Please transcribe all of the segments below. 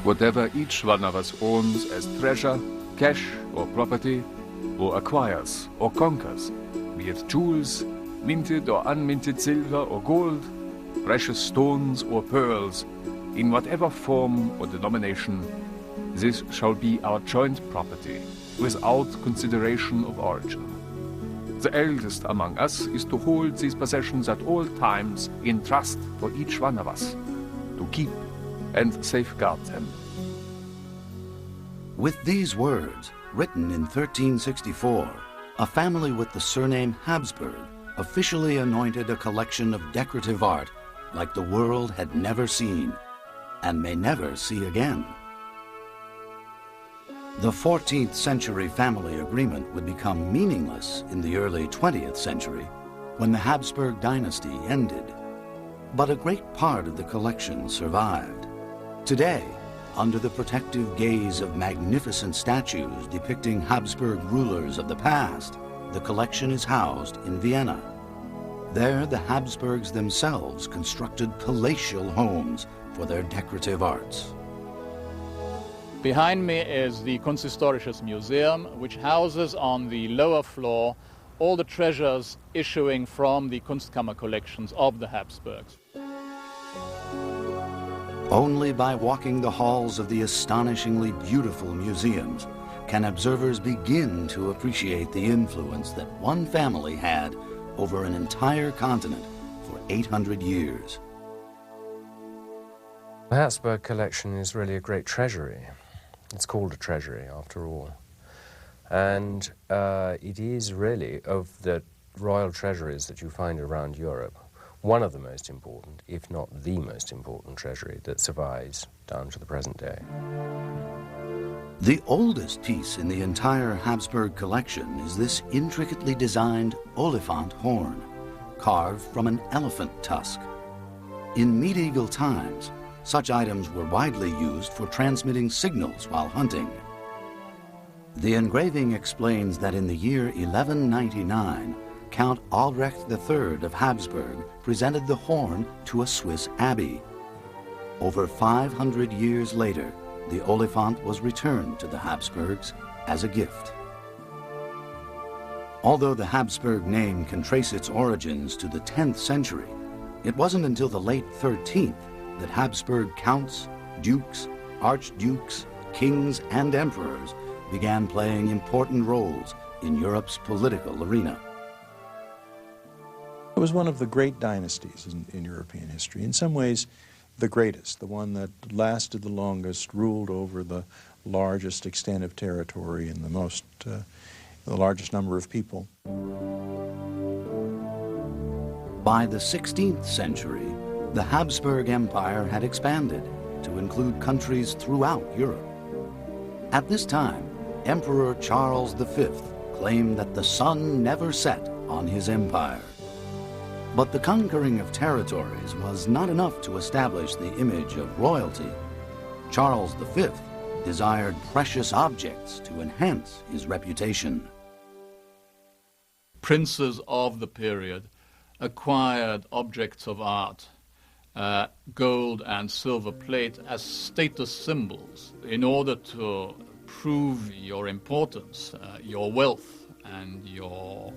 whatever each one of us owns as treasure, cash or property, or acquires or conquers, be it jewels, minted or unminted silver or gold, precious stones or pearls, in whatever form or denomination, this shall be our joint property, without consideration of origin. The eldest among us is to hold these possessions at all times in trust for each one of us, to keep and safeguard them. With these words, written in 1364, a family with the surname Habsburg officially anointed a collection of decorative art like the world had never seen and may never see again. The 14th century family agreement would become meaningless in the early 20th century when the Habsburg dynasty ended. But a great part of the collection survived. Today, under the protective gaze of magnificent statues depicting Habsburg rulers of the past, the collection is housed in Vienna. There, the Habsburgs themselves constructed palatial homes for their decorative arts. Behind me is the Kunsthistorisches Museum, which houses on the lower floor all the treasures issuing from the Kunstkammer collections of the Habsburgs. Only by walking the halls of the astonishingly beautiful museums can observers begin to appreciate the influence that one family had over an entire continent for 800 years. The Habsburg collection is really a great treasury. It's called a treasury, after all. And it is really, of the royal treasuries that you find around Europe, one of the most important, if not the most important treasury that survives down to the present day. The oldest piece in the entire Habsburg collection is this intricately designed oliphant horn, carved from an elephant tusk. In medieval times, such items were widely used for transmitting signals while hunting. The engraving explains that in the year 1199, Count Albrecht III of Habsburg presented the horn to a Swiss abbey. Over 500 years later, the oliphant was returned to the Habsburgs as a gift. Although the Habsburg name can trace its origins to the 10th century, it wasn't until the late 13th that Habsburg counts, dukes, archdukes, kings, and emperors began playing important roles in Europe's political arena. It was one of the great dynasties in European history. In some ways, the greatest, the one that lasted the longest, ruled over the largest extent of territory and the largest number of people. By the 16th century, the Habsburg Empire had expanded to include countries throughout Europe. At this time, Emperor Charles V claimed that the sun never set on his empire. But the conquering of territories was not enough to establish the image of royalty. Charles V desired precious objects to enhance his reputation. Princes of the period acquired objects of art, gold and silver plate, as status symbols in order to prove your importance, your wealth, and your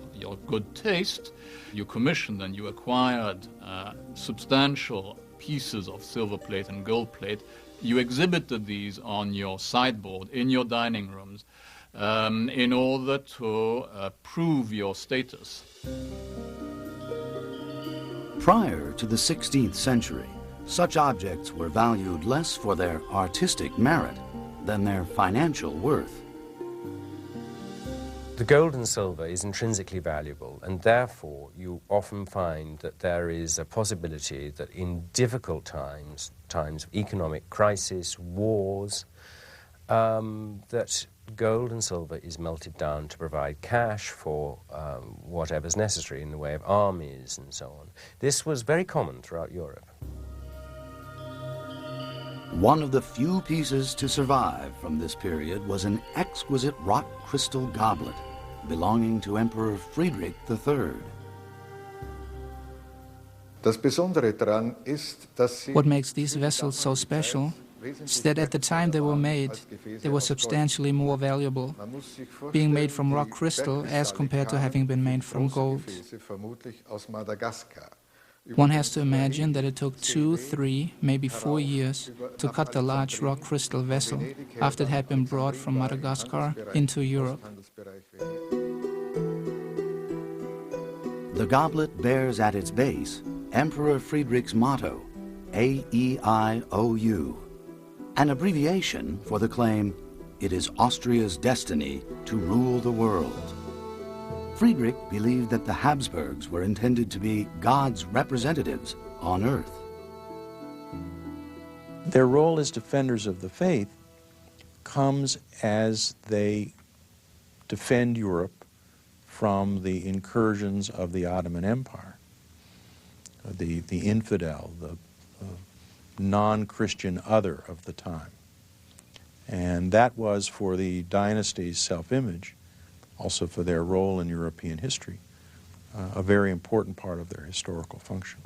good taste. You commissioned and you acquired substantial pieces of silver plate and gold plate. You exhibited these on your sideboard in your dining rooms in order to prove your status. Prior to the 16th century, such objects were valued less for their artistic merit than their financial worth. The gold and silver is intrinsically valuable, and therefore you often find that there is a possibility that in difficult times of economic crisis, wars, that gold and silver is melted down to provide cash for whatever's necessary in the way of armies and so on. This was very common throughout Europe. One of the few pieces to survive from this period was an exquisite wrought crystal goblet belonging to Emperor Friedrich III. What makes these vessels so special is that at the time they were made, they were substantially more valuable, being made from rock crystal as compared to having been made from gold. One has to imagine that it took 2, 3, maybe 4 years to cut the large rock crystal vessel after it had been brought from Madagascar into Europe. The goblet bears at its base Emperor Friedrich's motto, AEIOU, an abbreviation for the claim, "It is Austria's destiny to rule the world." Friedrich believed that the Habsburgs were intended to be God's representatives on earth. Their role as defenders of the faith comes as they defend Europe from the incursions of the Ottoman Empire, the infidel, the non-Christian other of the time. And that was, for the dynasty's self-image, also for their role in European history, a very important part of their historical function.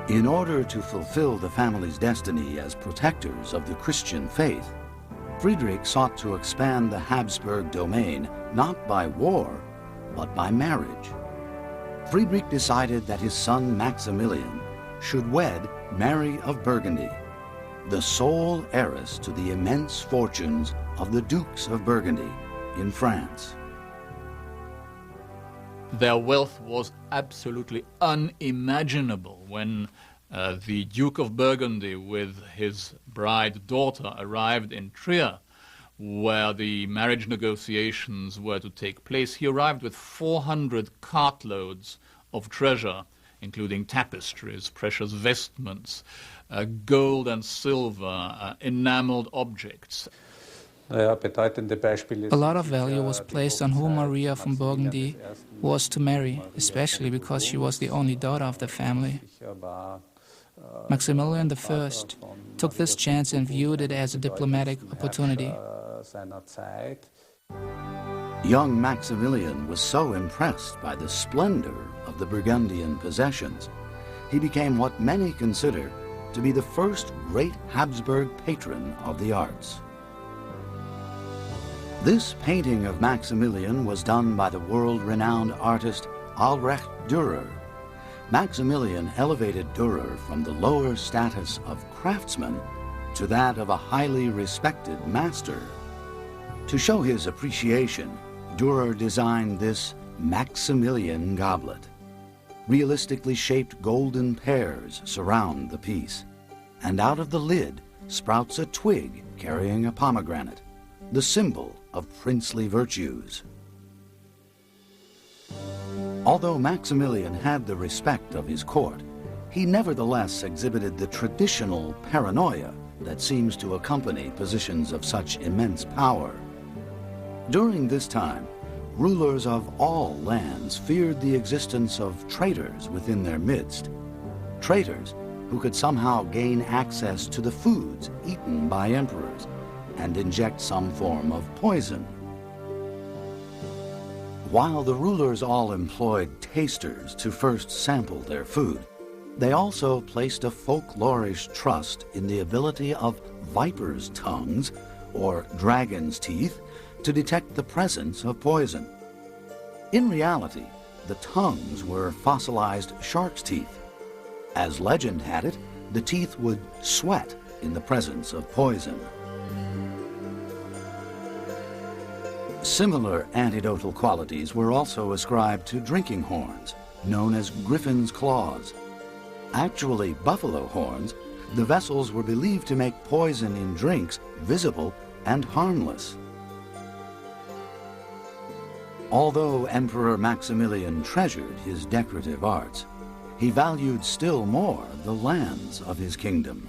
In order to fulfill the family's destiny as protectors of the Christian faith, Friedrich sought to expand the Habsburg domain not by war, but by marriage. Friedrich decided that his son Maximilian should wed Mary of Burgundy, the sole heiress to the immense fortunes of the Dukes of Burgundy in France. Their wealth was absolutely unimaginable when the Duke of Burgundy with his bride daughter arrived in Trier, where the marriage negotiations were to take place. He arrived with 400 cartloads of treasure, including tapestries, precious vestments, gold and silver, enameled objects. A lot of value was placed on who Maria von Burgundy was to marry, especially because she was the only daughter of the family. Maximilian I took this chance and viewed it as a diplomatic opportunity. Young Maximilian was so impressed by the splendor of the Burgundian possessions, he became what many consider to be the first great Habsburg patron of the arts. This painting of Maximilian was done by the world-renowned artist Albrecht Dürer. Maximilian elevated Dürer from the lower status of craftsman to that of a highly respected master. To show his appreciation, Dürer designed this Maximilian goblet. Realistically shaped golden pears surround the piece, and out of the lid sprouts a twig carrying a pomegranate, the symbol of princely virtues. Although Maximilian had the respect of his court, he nevertheless exhibited the traditional paranoia that seems to accompany positions of such immense power. During this time, rulers of all lands feared the existence of traitors within their midst, traitors who could somehow gain access to the foods eaten by emperors and inject some form of poison. While the rulers all employed tasters to first sample their food, they also placed a folklorish trust in the ability of vipers' tongues or dragons' teeth to detect the presence of poison. In reality, the tongues were fossilized shark's teeth. As legend had it, the teeth would sweat in the presence of poison. Similar antidotal qualities were also ascribed to drinking horns, known as griffin's claws. Actually buffalo horns, the vessels were believed to make poison in drinks visible and harmless. Although Emperor Maximilian treasured his decorative arts, he valued still more the lands of his kingdom.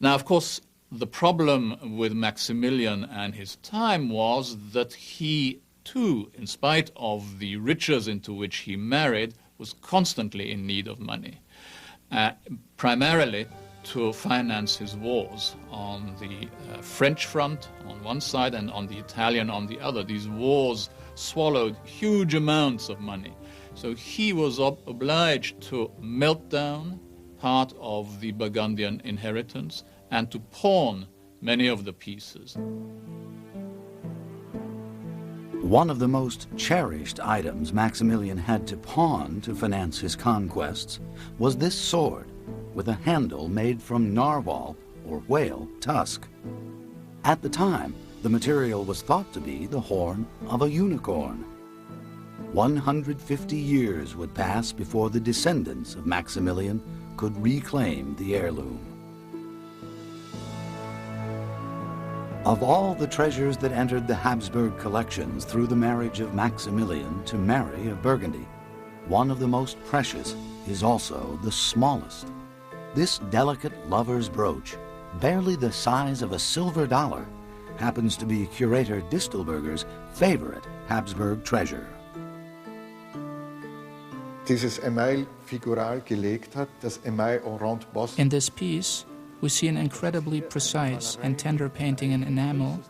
Now, of course, the problem with Maximilian and his time was that he, too, in spite of the riches into which he married, was constantly in need of money, primarily to finance his wars on the French front on one side and on the Italian on the other. These wars swallowed huge amounts of money. So he was obliged to melt down part of the Burgundian inheritance and to pawn many of the pieces. One of the most cherished items Maximilian had to pawn to finance his conquests was this sword with a handle made from narwhal or whale tusk. At the time, the material was thought to be the horn of a unicorn. 150 years would pass before the descendants of Maximilian could reclaim the heirloom. Of all the treasures that entered the Habsburg collections through the marriage of Maximilian to Mary of Burgundy, one of the most precious is also the smallest. This delicate lover's brooch, barely the size of a silver dollar, happens to be curator Distelberger's favorite Habsburg treasure. Dieses Email figural gelegt hat, das Email en rond bosse. In this piece, we see an incredibly precise and tender painting in enamel,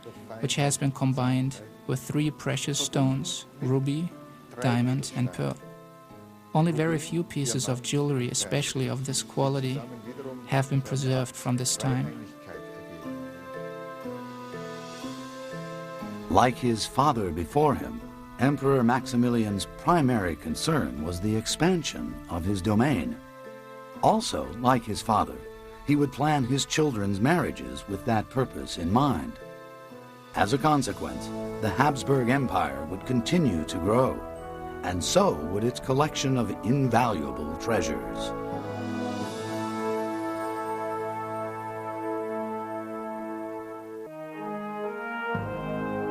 which has been combined with 3 precious stones, ruby, diamond, and pearl. Only very few pieces of jewelry, especially of this quality, have been preserved from this time. Like his father before him, Emperor Maximilian's primary concern was the expansion of his domain. Also, like his father, he would plan his children's marriages with that purpose in mind. As a consequence, the Habsburg Empire would continue to grow, and so would its collection of invaluable treasures.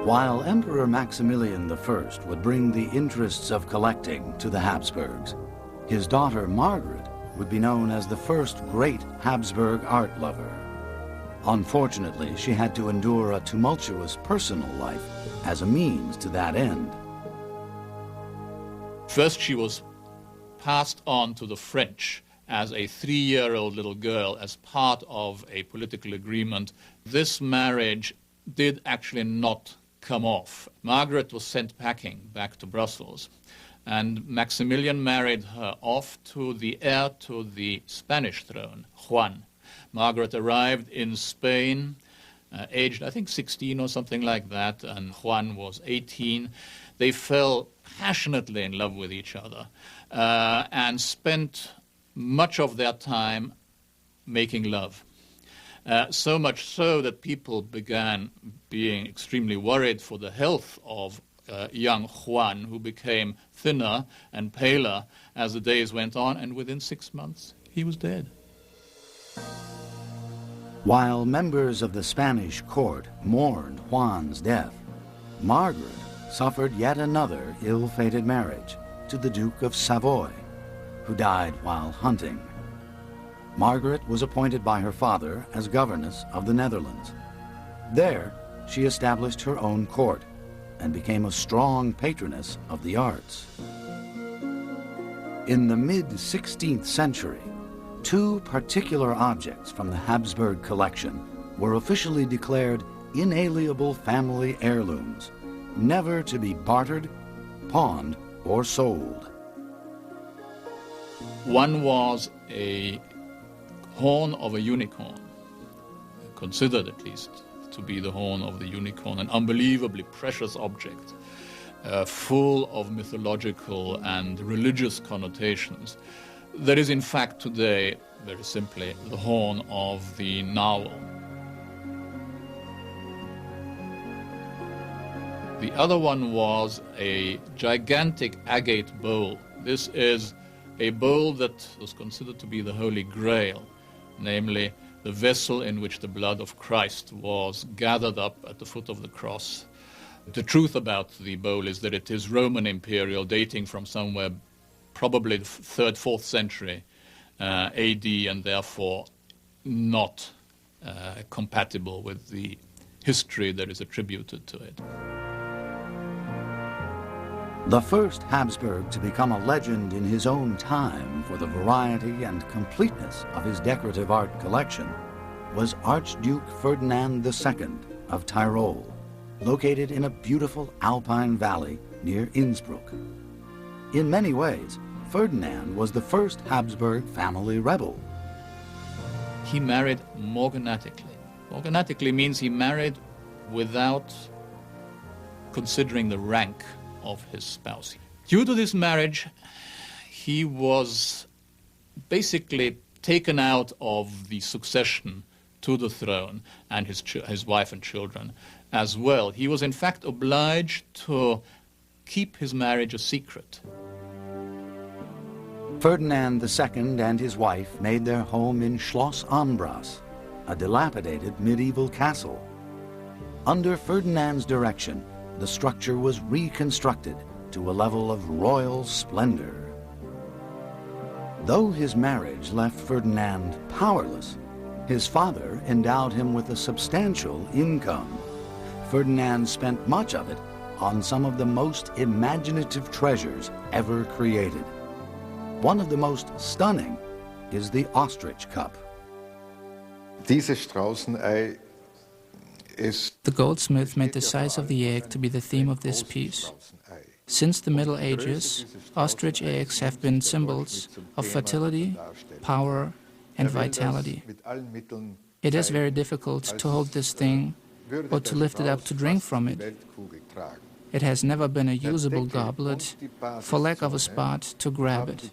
While Emperor Maximilian I would bring the interests of collecting to the Habsburgs, his daughter Margaret would be known as the first great Habsburg art lover. Unfortunately, she had to endure a tumultuous personal life as a means to that end. First, she was passed on to the French as a 3-year-old little girl as part of a political agreement. This marriage did actually not come off. Margaret was sent packing back to Brussels, and Maximilian married her off to the heir to the Spanish throne, Juan. Margaret arrived in Spain, aged I think 16 or something like that, and Juan was 18. They fell passionately in love with each other and spent much of their time making love. So much so that people began being extremely worried for the health of young Juan, who became thinner and paler as the days went on, and within 6 months he was dead. While members of the Spanish court mourned Juan's death, Margaret suffered yet another ill-fated marriage to the Duke of Savoy, who died while hunting. Margaret was appointed by her father as governess of the Netherlands. There, she established her own court and became a strong patroness of the arts. In the mid-16th century, 2 particular objects from the Habsburg collection were officially declared inalienable family heirlooms, never to be bartered, pawned, or sold. One was a horn of a unicorn, considered at least to be the horn of the unicorn, an unbelievably precious object, full of mythological and religious connotations. That is in fact today, very simply, the horn of the narwhal. The other one was a gigantic agate bowl. This is a bowl that was considered to be the Holy Grail, namely the vessel in which the blood of Christ was gathered up at the foot of the cross. The truth about the bowl is that it is Roman imperial, dating from somewhere probably the 3rd, 4th century AD, and therefore not compatible with the history that is attributed to it. The first Habsburg to become a legend in his own time for the variety and completeness of his decorative art collection was Archduke Ferdinand II of Tyrol, located in a beautiful alpine valley near Innsbruck. In many ways, Ferdinand was the first Habsburg family rebel, he married morganatically. Morganatically means he married without considering the rank of his spouse. Due to this marriage, he was basically taken out of the succession to the throne and his wife and children as well. He was in fact obliged to keep his marriage a secret. Ferdinand II and his wife made their home in Schloss Ambras, a dilapidated medieval castle. Under Ferdinand's direction, the structure was reconstructed to a level of royal splendor. Though his marriage left Ferdinand powerless, his father endowed him with a substantial income. Ferdinand spent much of it on some of the most imaginative treasures ever created. One of the most stunning is the ostrich cup. Dieses Straußenei ist The goldsmith made the size of the egg to be the theme of this piece. Since the Middle Ages, ostrich eggs have been symbols of fertility, power, and vitality. It is very difficult to hold this thing or to lift it up to drink from it. It has never been a usable goblet for lack of a spot to grab it.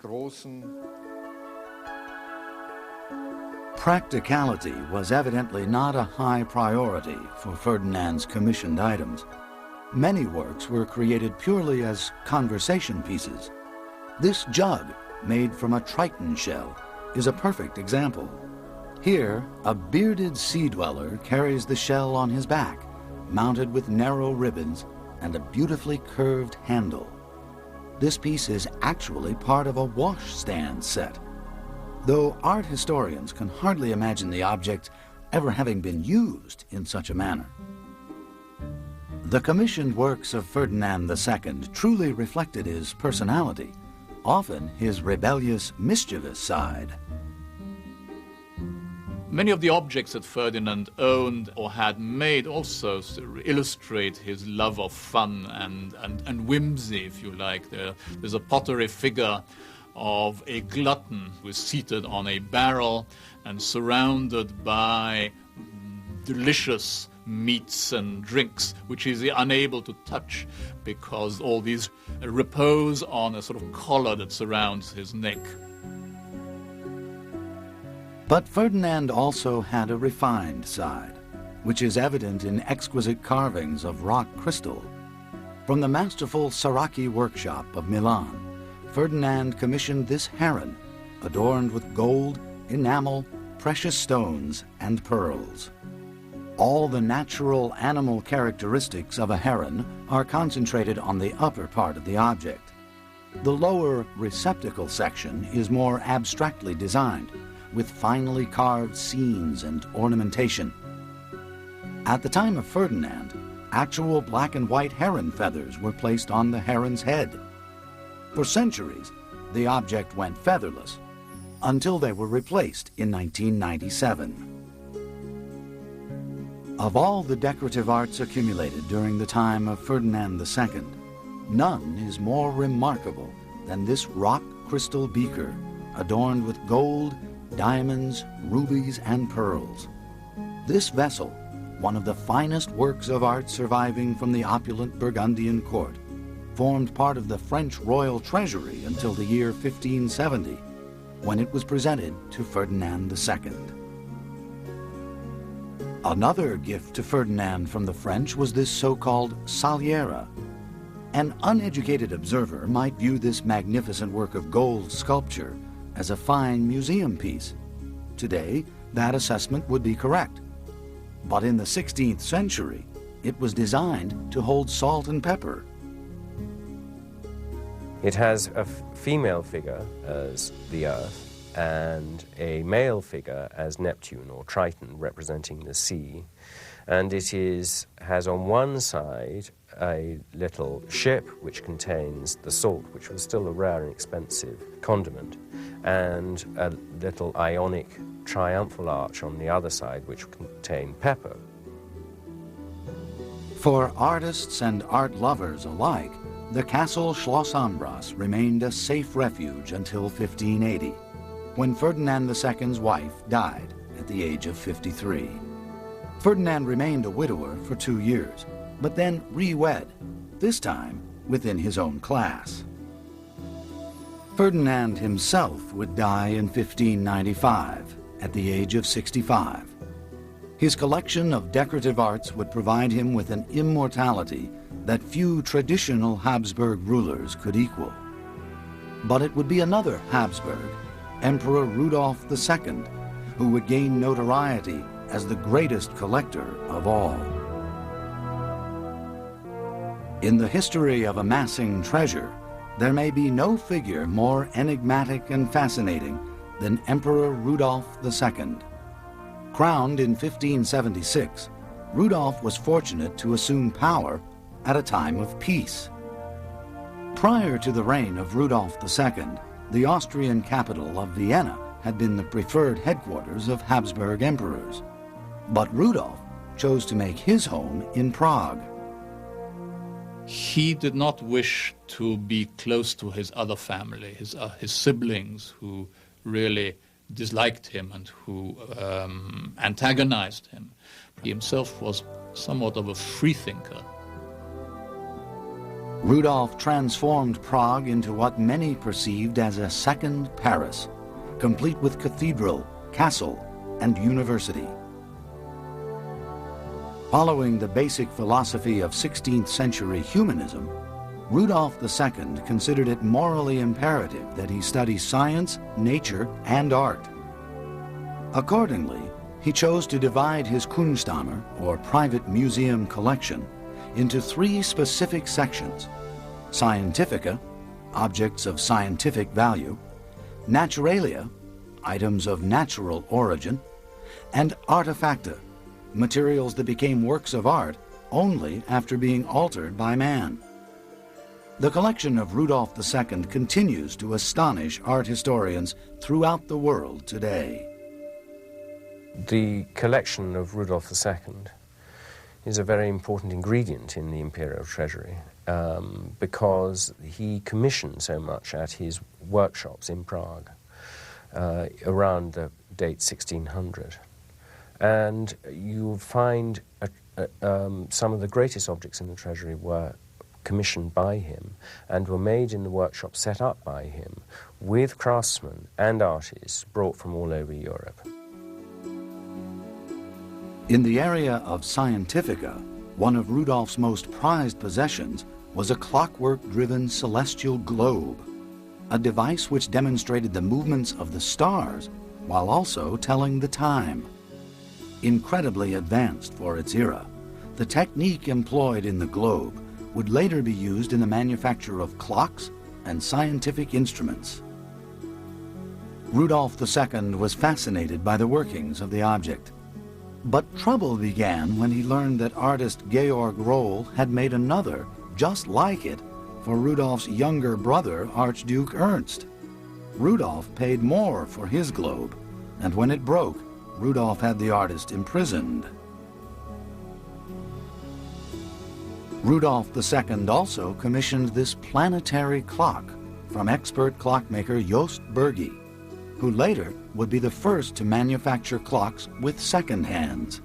Practicality was evidently not a high priority for Ferdinand's commissioned items. Many works were created purely as conversation pieces. This jug, made from a triton shell, is a perfect example. Here, a bearded sea dweller carries the shell on his back, mounted with narrow ribbons and a beautifully curved handle. This piece is actually part of a washstand set, though art historians can hardly imagine the object ever having been used in such a manner. The commissioned works of Ferdinand II truly reflected his personality, often his rebellious, mischievous side. Many of the objects that Ferdinand owned or had made also illustrate his love of fun and whimsy, if you like. There's a pottery figure of a glutton who is seated on a barrel and surrounded by delicious meats and drinks, which he's unable to touch because all these repose on a sort of collar that surrounds his neck. But Ferdinand also had a refined side, which is evident in exquisite carvings of rock crystal. From the masterful Saracchi workshop of Milan, Ferdinand commissioned this heron, adorned with gold, enamel, precious stones, and pearls. All the natural animal characteristics of a heron are concentrated on the upper part of the object. The lower receptacle section is more abstractly designed, with finely carved scenes and ornamentation. At the time of Ferdinand, actual black and white heron feathers were placed on the heron's head. For centuries, the object went featherless, until they were replaced in 1997. Of all the decorative arts accumulated during the time of Ferdinand II, none is more remarkable than this rock crystal beaker, adorned with gold, diamonds, rubies, and pearls. This vessel, one of the finest works of art surviving from the opulent Burgundian court, formed part of the French royal treasury until the year 1570, when it was presented to Ferdinand II. Another gift to Ferdinand from the French was this so-called saliera. An uneducated observer might view this magnificent work of gold sculpture as a fine museum piece. Today, that assessment would be correct. But in the 16th century, it was designed to hold salt and pepper. It has a female figure as the Earth and a male figure as Neptune or Triton, representing the sea. And it has on one side a little ship which contains the salt, which was still a rare and expensive condiment, and a little Ionic triumphal arch on the other side which contained pepper. For artists and art lovers alike, the castle Schloss Ambras remained a safe refuge until 1580, when Ferdinand II's wife died at the age of 53. Ferdinand remained a widower for 2 years, but then re-wed, this time within his own class. Ferdinand himself would die in 1595 at the age of 65. His collection of decorative arts would provide him with an immortality that few traditional Habsburg rulers could equal. But it would be another Habsburg, Emperor Rudolf II, who would gain notoriety as the greatest collector of all. In the history of amassing treasure, there may be no figure more enigmatic and fascinating than Emperor Rudolf II. Crowned in 1576, Rudolf was fortunate to assume power at a time of peace. Prior to the reign of Rudolf II, the Austrian capital of Vienna had been the preferred headquarters of Habsburg emperors. But Rudolf chose to make his home in Prague. He did not wish to be close to his other family, his siblings, who really disliked him and who antagonized him. He himself was somewhat of a freethinker. Rudolf transformed Prague into what many perceived as a second Paris, complete with cathedral, castle, and university. Following the basic philosophy of 16th century humanism, Rudolf II considered it morally imperative that he study science, nature, and art. Accordingly, he chose to divide his Kunstkammer, or private museum collection, into 3 specific sections: Scientifica, objects of scientific value; Naturalia, items of natural origin; and Artefacta, materials that became works of art only after being altered by man. The collection of Rudolf II continues to astonish art historians throughout the world today. The collection of Rudolf II is a very important ingredient in the imperial treasury because he commissioned so much at his workshops in Prague around the date 1600. And you'll find some of the greatest objects in the treasury were commissioned by him and were made in the workshop set up by him with craftsmen and artists brought from all over Europe. In the area of Scientifica, one of Rudolf's most prized possessions was a clockwork-driven celestial globe, a device which demonstrated the movements of the stars while also telling the time. Incredibly advanced for its era, the technique employed in the globe would later be used in the manufacture of clocks and scientific instruments. Rudolf II was fascinated by the workings of the object. But trouble began when he learned that artist Georg Roll had made another, just like it, for Rudolf's younger brother, Archduke Ernst. Rudolf paid more for his globe, and when it broke, Rudolf had the artist imprisoned. Rudolf II also commissioned this planetary clock from expert clockmaker Jost Bergi, who later would be the first to manufacture clocks with second hands.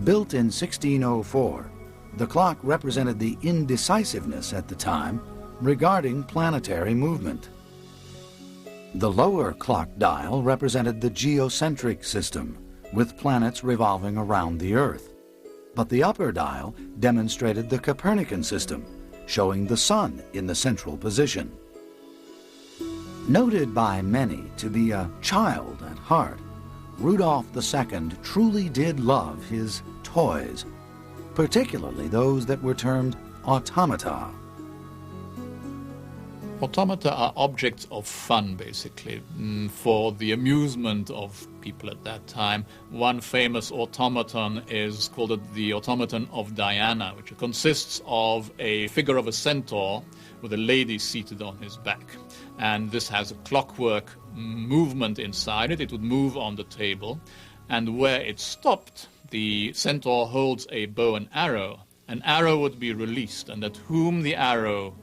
Built in 1604, the clock represented the indecisiveness at the time regarding planetary movement. The lower clock dial represented the geocentric system, with planets revolving around the Earth. But the upper dial demonstrated the Copernican system, showing the sun in the central position. Noted by many to be a child at heart, Rudolf II truly did love his toys, particularly those that were termed automata. Automata are objects of fun, basically, for the amusement of people at that time. One famous automaton is called the automaton of Diana, which consists of a figure of a centaur with a lady seated on his back. And this has a clockwork movement inside it. It would move on the table. And where it stopped, the centaur holds a bow and arrow. An arrow would be released, and at whom the arrow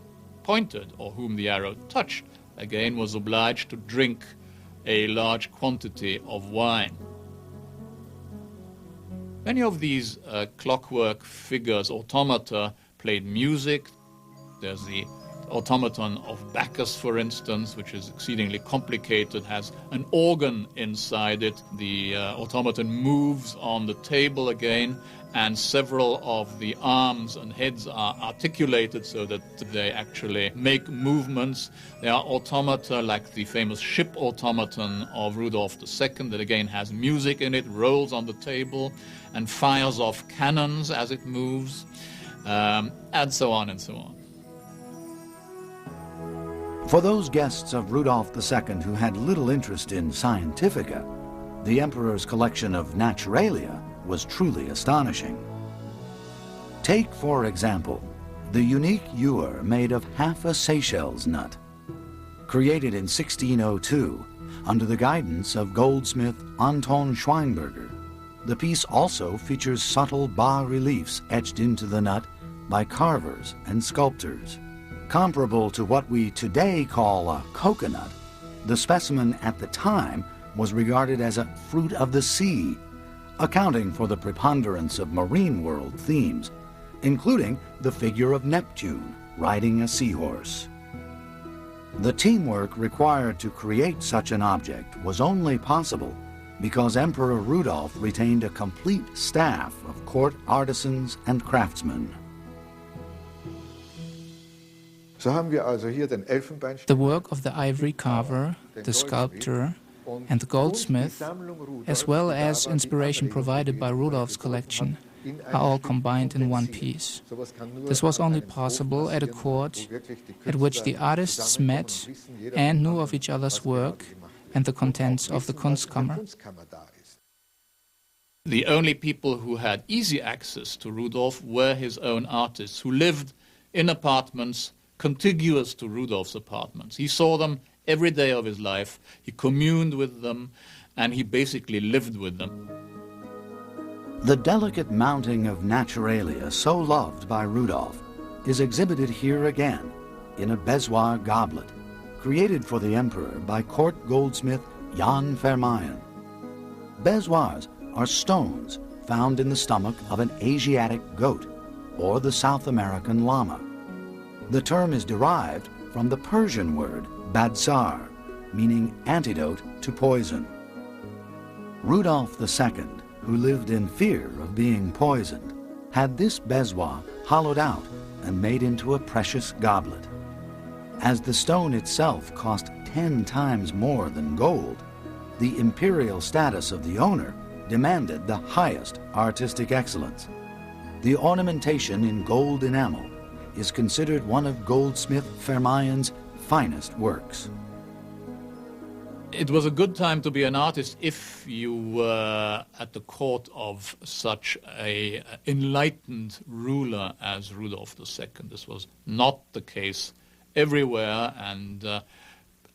pointed or whom the arrow touched, again was obliged to drink a large quantity of wine. Many of these clockwork figures, automata, played music. There's the automaton of Bacchus, for instance, which is exceedingly complicated, has an organ inside it. The automaton moves on the table again, and several of the arms and heads are articulated so that they actually make movements. There are automata like the famous ship automaton of Rudolf II that again has music in it, rolls on the table, and fires off cannons as it moves, and so on and so on. For those guests of Rudolf II who had little interest in scientifica, the emperor's collection of naturalia was truly astonishing. Take, for example, the unique ewer made of half a Seychelles nut. Created in 1602 under the guidance of goldsmith Anton Schweinberger, the piece also features subtle bas-reliefs etched into the nut by carvers and sculptors. Comparable to what we today call a coconut, the specimen at the time was regarded as a fruit of the sea, accounting for the preponderance of marine world themes, including the figure of Neptune riding a seahorse. The teamwork required to create such an object was only possible because Emperor Rudolf retained a complete staff of court artisans and craftsmen. The work of the ivory carver, the sculptor, and the goldsmith, as well as inspiration provided by Rudolf's collection, are all combined in one piece. This was only possible at a court at which the artists met and knew of each other's work and the contents of the Kunstkammer. The only people who had easy access to Rudolf were his own artists, who lived in apartments contiguous to Rudolf's apartments. He saw them every day of his life, he communed with them, and he basically lived with them. The delicate mounting of naturalia so loved by Rudolf is exhibited here again in a bezoar goblet, created for the emperor by court goldsmith Jan Vermeyen. Bezoars are stones found in the stomach of an Asiatic goat or the South American llama. The term is derived from the Persian word badsar, meaning antidote to poison. Rudolf II, who lived in fear of being poisoned, had this bezoar hollowed out and made into a precious goblet. As the stone itself cost 10 times more than gold, the imperial status of the owner demanded the highest artistic excellence. The ornamentation in gold enamel is considered one of goldsmith Vermeyen's finest works. It was a good time to be an artist if you were at the court of such an enlightened ruler as Rudolf II. This was not the case everywhere, and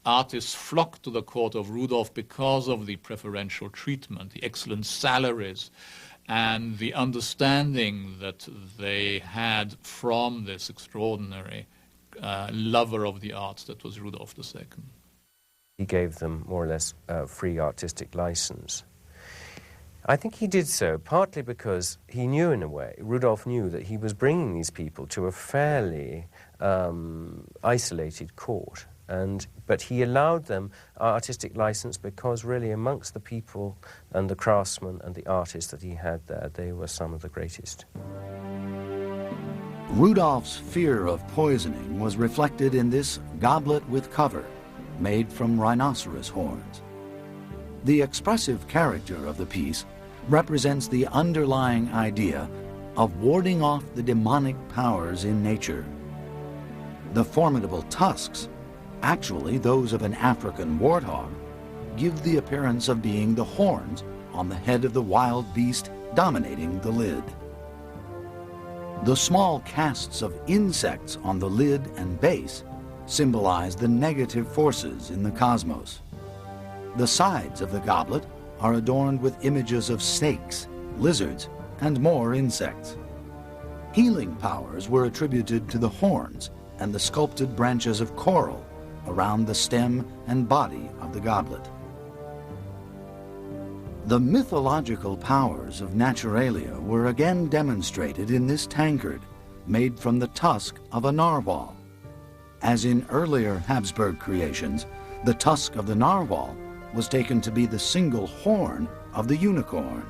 artists flocked to the court of Rudolf because of the preferential treatment, the excellent salaries, and the understanding that they had from this extraordinary lover of the arts that was Rudolf II. He gave them more or less free artistic license. I think he did so partly because he knew, in a way, Rudolf knew that he was bringing these people to a fairly isolated court. But he allowed them artistic license because really amongst the people and the craftsmen and the artists that he had there, they were some of the greatest. Rudolf's fear of poisoning was reflected in this goblet with cover, made from rhinoceros horns. The expressive character of the piece represents the underlying idea of warding off the demonic powers in nature. The formidable tusks, actually those of an African warthog, give the appearance of being the horns on the head of the wild beast dominating the lid. The small casts of insects on the lid and base symbolize the negative forces in the cosmos. The sides of the goblet are adorned with images of snakes, lizards, and more insects. Healing powers were attributed to the horns and the sculpted branches of coral around the stem and body of the goblet. The mythological powers of Naturalia were again demonstrated in this tankard, made from the tusk of a narwhal. As in earlier Habsburg creations, the tusk of the narwhal was taken to be the single horn of the unicorn.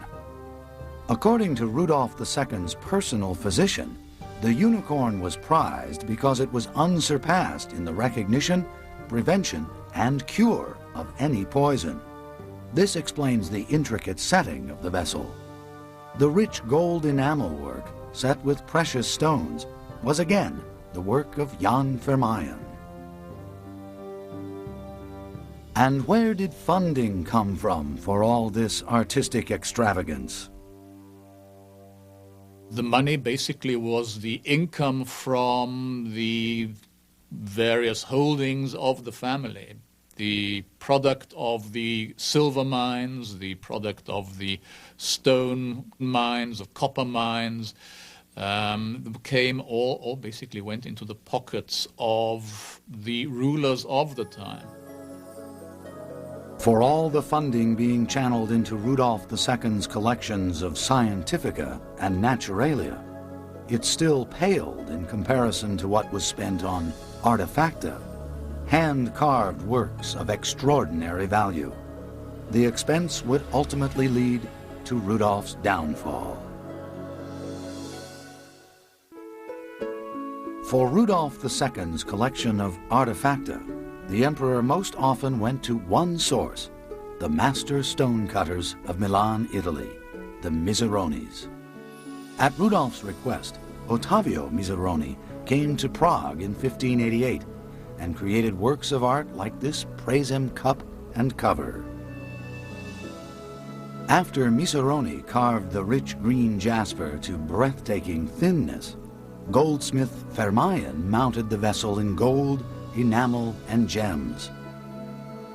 According to Rudolf II's personal physician, the unicorn was prized because it was unsurpassed in the recognition, prevention, and cure of any poison. This explains the intricate setting of the vessel. The rich gold enamel work, set with precious stones, was again the work of Jan Vermeyen. And where did funding come from for all this artistic extravagance? The money basically was the income from the various holdings of the family, the product of the silver mines, the product of the stone mines, of copper mines, came all basically went into the pockets of the rulers of the time. For all the funding being channeled into Rudolf II's collections of Scientifica and Naturalia, it still paled in comparison to what was spent on artefacta, hand-carved works of extraordinary value. The expense would ultimately lead to Rudolf's downfall. For Rudolf II's collection of artefacta, the emperor most often went to one source, the master stonecutters of Milan, Italy, the Miseronis. At Rudolf's request, Ottavio Miseroni came to Prague in 1588 and created works of art like this Praesem cup and cover. After Miseroni carved the rich green jasper to breathtaking thinness, goldsmith Vermeyen mounted the vessel in gold, enamel, and gems.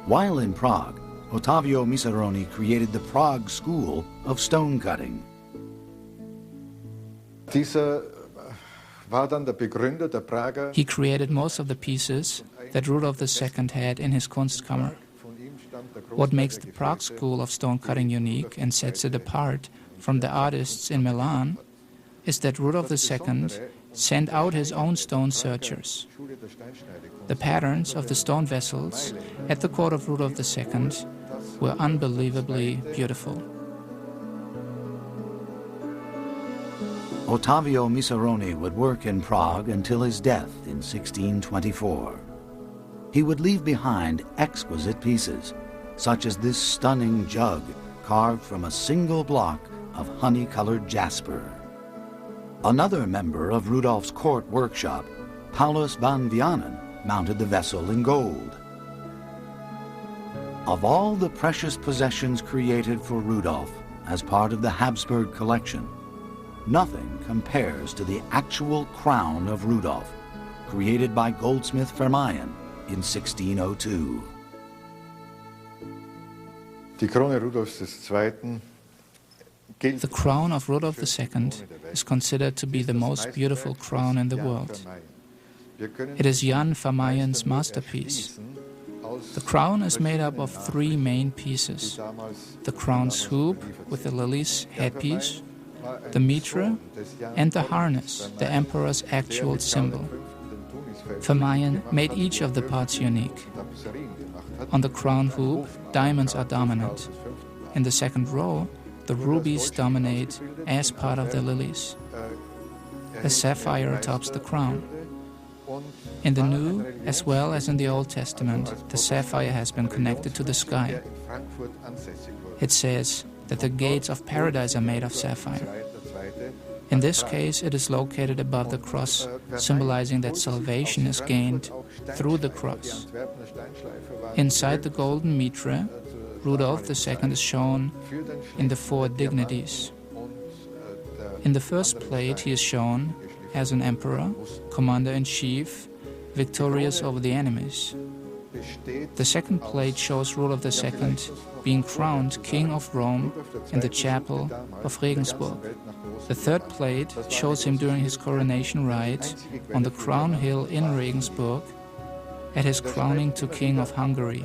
While in Prague, Ottavio Miseroni created the Prague School of Stone Cutting. He created most of the pieces that Rudolf II had in his Kunstkammer. What makes the Prague School of Stone Cutting unique and sets it apart from the artists in Milan is that Rudolf II sent out his own stone searchers. The patterns of the stone vessels at the court of Rudolf II were unbelievably beautiful. Ottavio Miseroni would work in Prague until his death in 1624. He would leave behind exquisite pieces, such as this stunning jug carved from a single block of honey-colored jasper. Another member of Rudolf's court workshop, Paulus van Vianen, mounted the vessel in gold. Of all the precious possessions created for Rudolf as part of the Habsburg collection, nothing compares to the actual crown of Rudolf, created by goldsmith Vermeyen in 1602. The crown of Rudolf II is considered to be the most beautiful crown in the world. It is Jan Vermeyen's masterpiece. The crown is made up of three main pieces: the crown's hoop with the lilies headpiece, the mitre, and the harness, the emperor's actual symbol. Vermeyen made each of the parts unique. On the crown hoop, diamonds are dominant. In the second row, the rubies dominate as part of the lilies. A sapphire tops the crown. In the New, as well as in the Old Testament, the sapphire has been connected to the sky. It says that the gates of paradise are made of sapphire. In this case, it is located above the cross, symbolizing that salvation is gained through the cross. Inside the golden mitre, Rudolf II is shown in the four dignities. In the first plate, he is shown as an emperor, commander-in-chief, victorious over the enemies. The second plate shows Rudolf II being crowned King of Rome in the chapel of Regensburg. The third plate shows him during his coronation rite on the crown hill in Regensburg at his crowning to King of Hungary.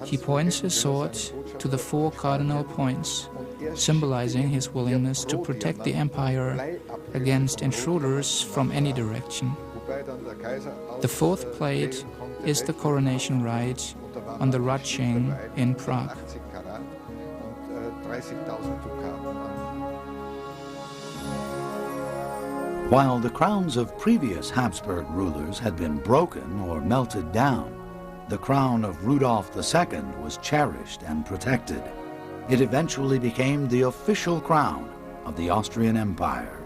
He points his sword to the 4 cardinal points, symbolizing his willingness to protect the empire against intruders from any direction. The 4th plate is the coronation rite on the Ratsching in Prague. While the crowns of previous Habsburg rulers had been broken or melted down, the crown of Rudolf II was cherished and protected. It eventually became the official crown of the Austrian Empire.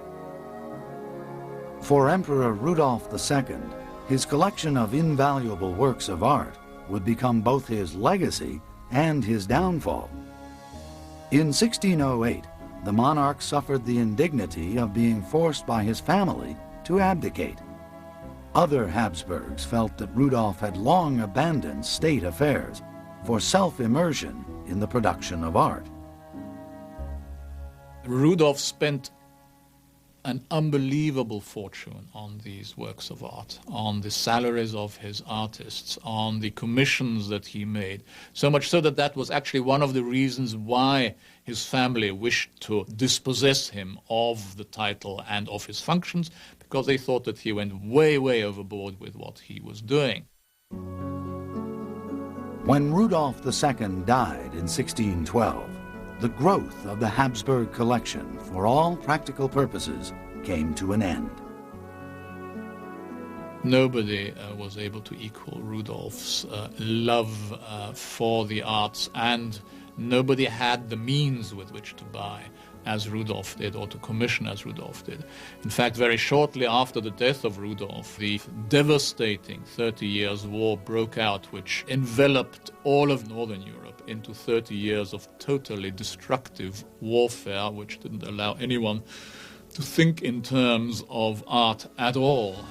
For Emperor Rudolf II, his collection of invaluable works of art would become both his legacy and his downfall. In 1608, the monarch suffered the indignity of being forced by his family to abdicate. Other Habsburgs felt that Rudolf had long abandoned state affairs for self-immersion in the production of art. Rudolf spent an unbelievable fortune on these works of art, on the salaries of his artists, on the commissions that he made, so much so that that was actually one of the reasons why his family wished to dispossess him of the title and of his functions, because they thought that he went way, way overboard with what he was doing. When Rudolf II died in 1612, the growth of the Habsburg collection, for all practical purposes, came to an end. Nobody was able to equal Rudolf's love for the arts, and nobody had the means with which to buy as Rudolf did, or to commission as Rudolf did. In fact, very shortly after the death of Rudolf, the devastating 30 Years' War broke out, which enveloped all of Northern Europe into 30 years of totally destructive warfare, which didn't allow anyone to think in terms of art at all.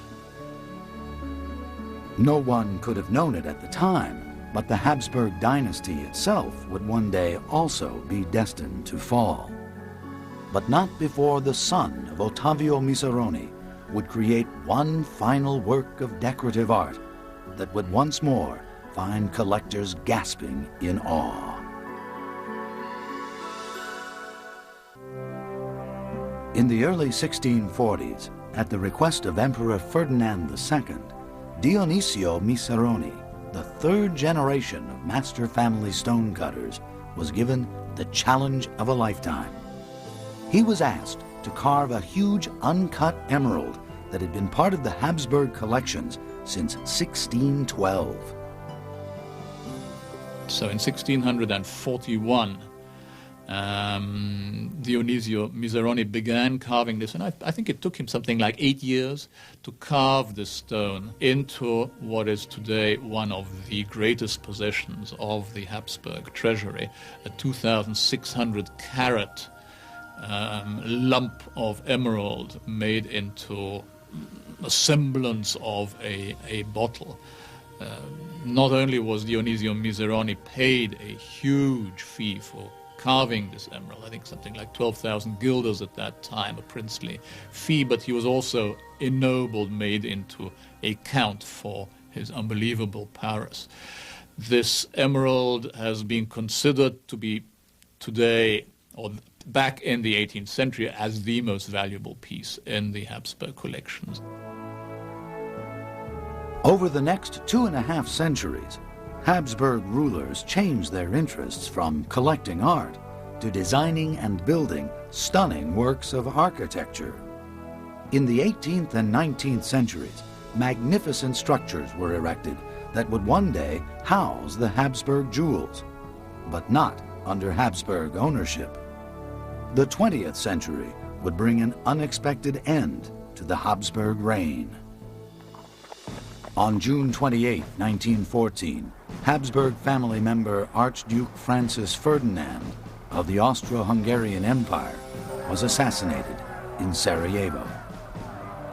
No one could have known it at the time, but the Habsburg dynasty itself would one day also be destined to fall. But not before the son of Ottavio Miseroni would create one final work of decorative art that would once more find collectors gasping in awe. In the early 1640s, at the request of Emperor Ferdinand II, Dionisio Miseroni, the 3rd generation of master family stonecutters, was given the challenge of a lifetime. He was asked to carve a huge uncut emerald that had been part of the Habsburg collections since 1612. So in 1641, Dionisio Miseroni began carving this, and I think it took him something like 8 years to carve this stone into what is today one of the greatest possessions of the Habsburg treasury, a 2,600 carat lump of emerald made into a semblance of a bottle. Not only was Dionisio Miseroni paid a huge fee for carving this emerald, I think something like 12,000 guilders at that time, a princely fee, but he was also ennobled, made into a count for his unbelievable prowess. This emerald has been considered to be today, or back in the 18th century, as the most valuable piece in the Habsburg collections. Over the next 2.5 centuries, Habsburg rulers changed their interests from collecting art to designing and building stunning works of architecture. In the 18th and 19th centuries, magnificent structures were erected that would one day house the Habsburg jewels, but not under Habsburg ownership. The 20th century would bring an unexpected end to the Habsburg reign. On June 28, 1914, Habsburg family member Archduke Francis Ferdinand of the Austro-Hungarian Empire was assassinated in Sarajevo.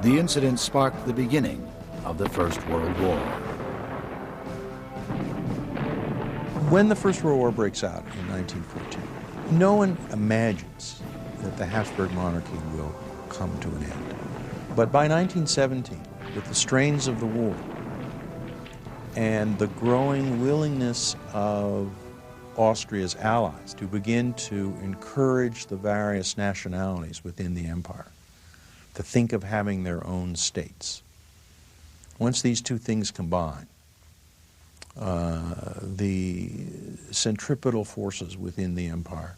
The incident sparked the beginning of the First World War. When the First World War breaks out in 1914, no one imagines that the Habsburg monarchy will come to an end. But by 1917, with the strains of the war and the growing willingness of Austria's allies to begin to encourage the various nationalities within the empire to think of having their own states. Once these two things combine, the centripetal forces within the empire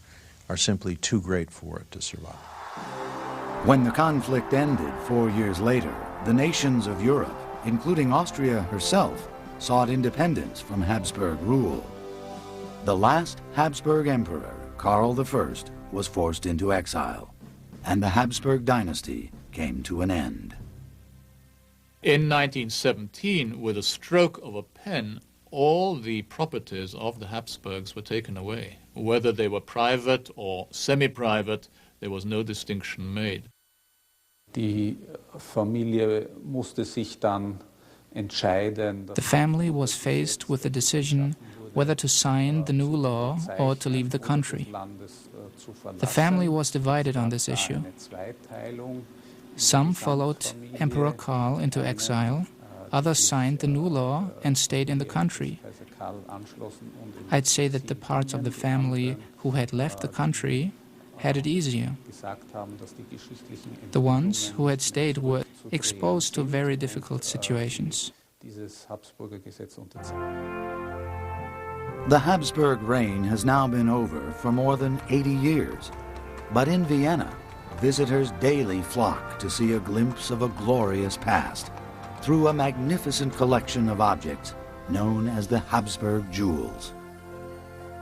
are simply too great for it to survive. When the conflict ended 4 years later, the nations of Europe, including Austria herself, sought independence from Habsburg rule. The last Habsburg emperor, Karl I, was forced into exile, and the Habsburg dynasty came to an end. In 1917, with a stroke of a pen, all the properties of the Habsburgs were taken away. Whether they were private or semi-private, there was no distinction made. Die Familie musste sich dann entscheiden. The family was faced with the decision whether to sign the new law or to leave the country. The family was divided on this issue. Some followed Emperor Karl into exile, others signed the new law and stayed in the country. I'd say that the parts of the family who had left the country had it easier. The ones who had stayed were exposed to very difficult situations. The Habsburg reign has now been over for more than 80 years, but in Vienna, visitors daily flock to see a glimpse of a glorious past through a magnificent collection of objects known as the Habsburg jewels.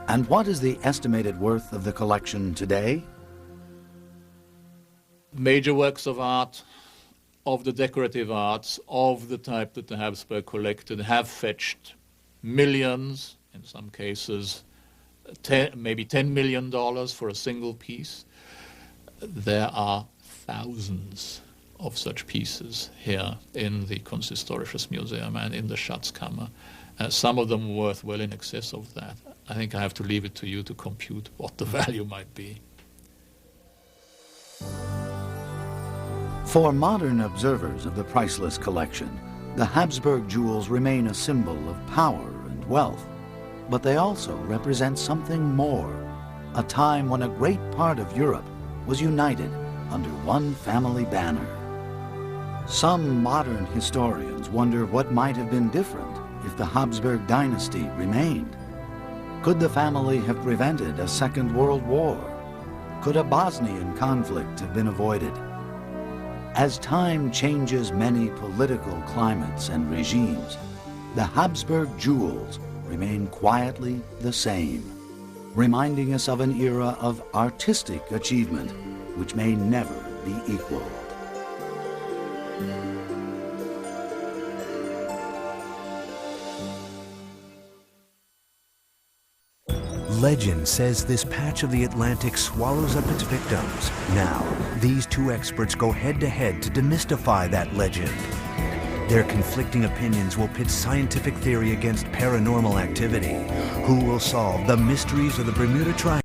And what is the estimated worth of the collection today? Major works of art, of the decorative arts, of the type that the Habsburg collected, have fetched millions, in some cases maybe $10 million for a single piece. There are thousands of such pieces here in the Kunsthistorisches Museum and in the Schatzkammer. Some of them worth well in excess of that. I think I have to leave it to you to compute what the value might be. For modern observers of the priceless collection, the Habsburg jewels remain a symbol of power and wealth, but they also represent something more, a time when a great part of Europe was united under one family banner. Some modern historians wonder what might have been different if the Habsburg dynasty remained. Could the family have prevented a Second World War? Could a Bosnian conflict have been avoided? As time changes many political climates and regimes, the Habsburg jewels remain quietly the same, reminding us of an era of artistic achievement which may never be equaled. Legend says this patch of the Atlantic swallows up its victims. Now, these two experts go head-to-head to demystify that legend. Their conflicting opinions will pit scientific theory against paranormal activity. Who will solve the mysteries of the Bermuda Triangle?